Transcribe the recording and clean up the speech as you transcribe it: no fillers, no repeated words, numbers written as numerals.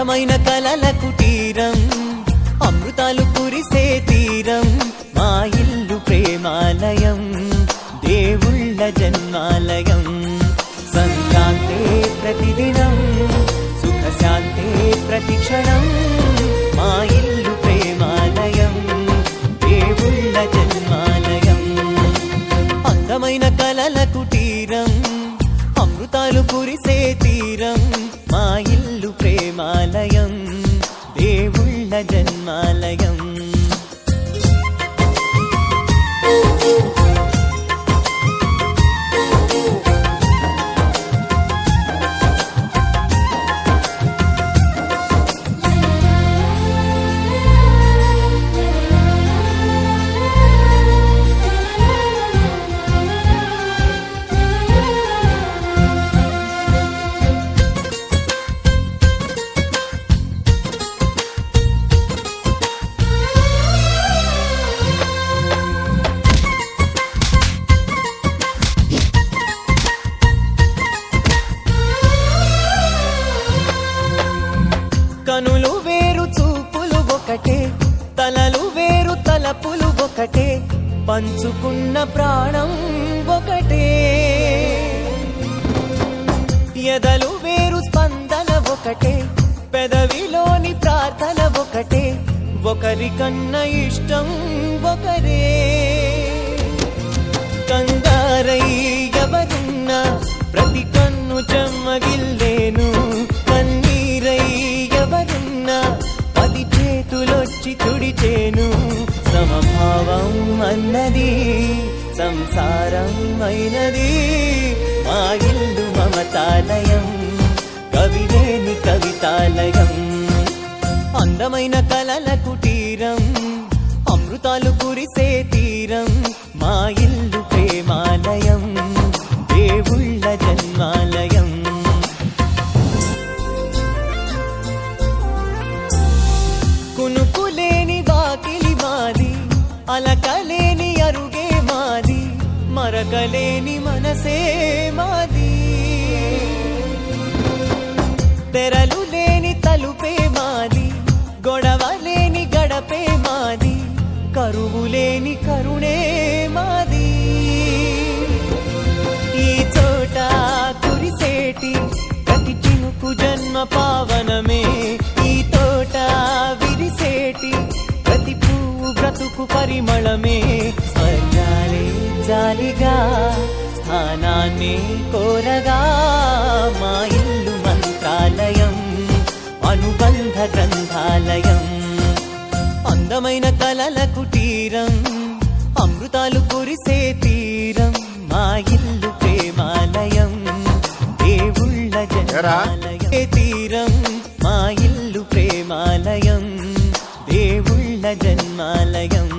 అందమైన కలల కుటీరం అమృతాలు కురిసే తీరం మా ఇల్లు ప్రేమాలయం దేవుళ్ళ జన్మాలయం సంక్రాంతే ప్రతిదినం సుఖ శాంతే ప్రతిక్షణం మా ఇల్లు ప్రేమాలయం దేవుళ్ళ జన్మాలయం అందమైన కలల కుటీరం అమృతాలు కురిసే తీరం మా ఇల్లు ప్రేమాలయం దేవుళ్ళ జన్మాలయం కనులు వేరు చూపులు ఒకటే తలలు వేరు తలపులు ఒకటే పంచుకున్న ప్రాణం ఒకటే ఎదలు వేరు స్పందన ఒకటే పెదవిలోని ప్రార్థన ఒకటే ఒకరికన్నా ఇష్టం ఒకరే కంగారై ఎవరున్నా ప్రతి కన్ను చెమ్మగిల్లేను కన్నీరై ఎవరున్నా పది చేతులొచ్చి తుడిచేను సమభావం అన్నది సంసారం అయినది మా ఇల్లు మమతాలయం కవిలేని కవితాలయం అందమైన కలల కుటీరం అమృతాలు కురిసే తీరం మా ఇల్లు ప్రేమాలయం దేవుళ్ళ జన్మాలయం కునుకులేని వాకిలి మాది అలకలేని అరుగే మాది మరకలేని మనసే మాది తెరలు లేని తలుపే మాది గొడవలేని గడపే మాది కరువులేని కరుణే మాది ఈ చోట కురిసేటి ప్రతి చినుకు జన్మ పావనమే ఈ తోట విరిసేటి ప్రతి పువ్వు బ్రతుకు పరిమళమే స్వర్గాలే జాలిగా స్థానాన్ని కోరగా మా ఇల్లు మంత్రాలయం అనుబంధ గ్రంథాలయం అందమైన కలల కుటీరం అమృతాలు కురిసే తీరం మా ఇల్లు ప్రేమాలయం దేవుళ్ళ జన్మాలయం తీరం మా ఇల్లు ప్రేమాలయం దేవుళ్ళ జన్మాలయం